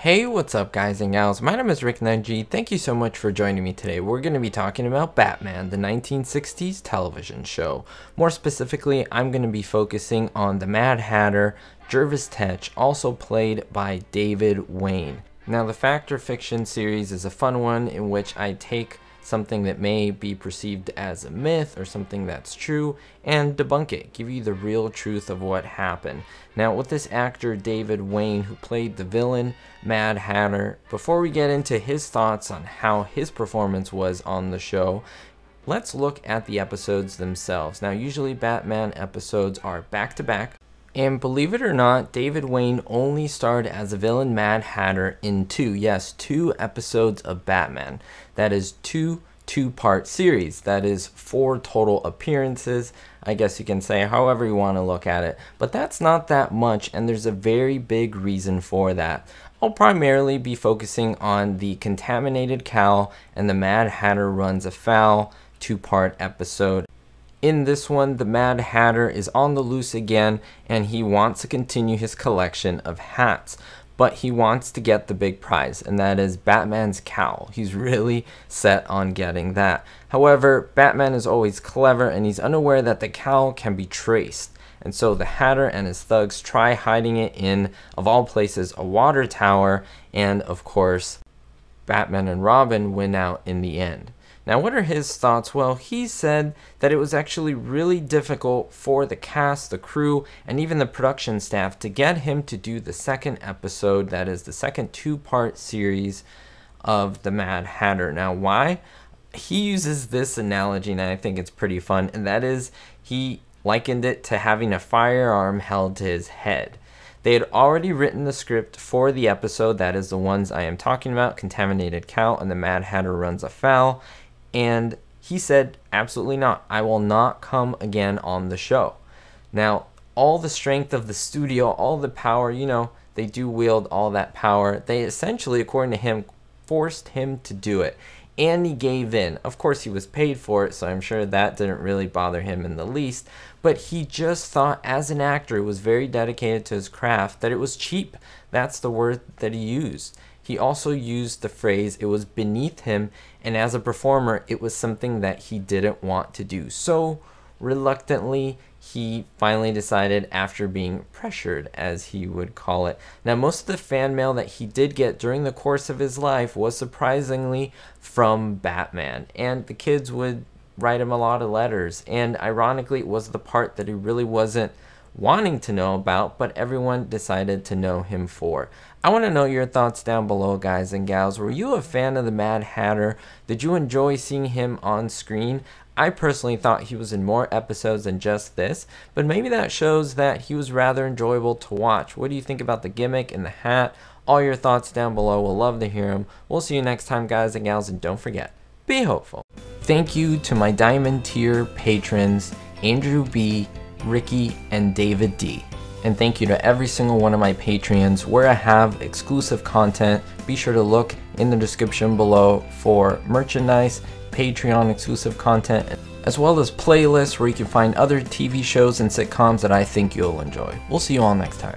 Hey, what's up guys and gals, my name is Rick9G. Thank you so much for joining me today. We're going to be talking about Batman, the 1960s television show. More specifically, I'm going to be focusing on the Mad Hatter, Jervis Tetch, also played by David Wayne. Now the Fact or Fiction series is a fun one in which I take something that may be perceived as a myth or something that's true and debunk it, give you the real truth of what happened. Now with this actor David Wayne, who played the villain Mad Hatter, before we get into his thoughts on how his performance was on the show, let's look at the episodes themselves. Now usually Batman episodes are back to back, and believe it or not, David Wayne only starred as a villain Mad Hatter in two episodes of Batman. That is two-part series. That is 4 total appearances, I guess you can say, however you want to look at it. But that's not that much, and there's a very big reason for that. I'll primarily be focusing on the Contaminated Cow and the Mad Hatter Runs Afoul 2-part episode. In this one, the Mad Hatter is on the loose again, and he wants to continue his collection of hats. But he wants to get the big prize, and that is Batman's cowl. He's really set on getting that. However, Batman is always clever, and he's unaware that the cowl can be traced. And so the Hatter and his thugs try hiding it in, of all places, a water tower, and of course, Batman and Robin win out in the end. Now, what are his thoughts? Well, he said that it was actually really difficult for the cast, the crew, and even the production staff to get him to do the second episode, that is the second 2-part series of the Mad Hatter. Now, why? He uses this analogy, and I think it's pretty fun, and that is he likened it to having a firearm held to his head. They had already written the script for the episode, that is the ones I am talking about, Contaminated Cow and the Mad Hatter Runs Afoul. And he said, absolutely not. I will not come again on the show. Now, all the strength of the studio, all the power, you know, they do wield all that power. They essentially, according to him, forced him to do it. And he gave in. Of course, he was paid for it, so I'm sure that didn't really bother him in the least. But he just thought, as an actor who was very dedicated to his craft, that it was cheap. That's the word that he used. He also used the phrase, it was beneath him, and as a performer, it was something that he didn't want to do. So, reluctantly, he finally decided after being pressured, as he would call it. Now, most of the fan mail that he did get during the course of his life was surprisingly from Batman, and the kids would write him a lot of letters, and ironically, it was the part that he really wasn't wanting to know about, but everyone decided to know him for. I want to know your thoughts down below, guys and gals. Were you a fan of the Mad Hatter? Did you enjoy seeing him on screen? I personally thought he was in more episodes than just this, but maybe that shows that he was rather enjoyable to watch. What do you think about the gimmick and the hat? All your thoughts down below. We'll love to hear them. We'll see you next time, guys and gals, and don't forget, be hopeful. Thank you to my Diamond tier patrons, Andrew B., Ricky, and David D. And thank you to every single one of my Patreons where I have exclusive content. Be sure to look in the description below for merchandise, Patreon exclusive content, as well as playlists where you can find other TV shows and sitcoms that I think you'll enjoy. We'll see you all next time.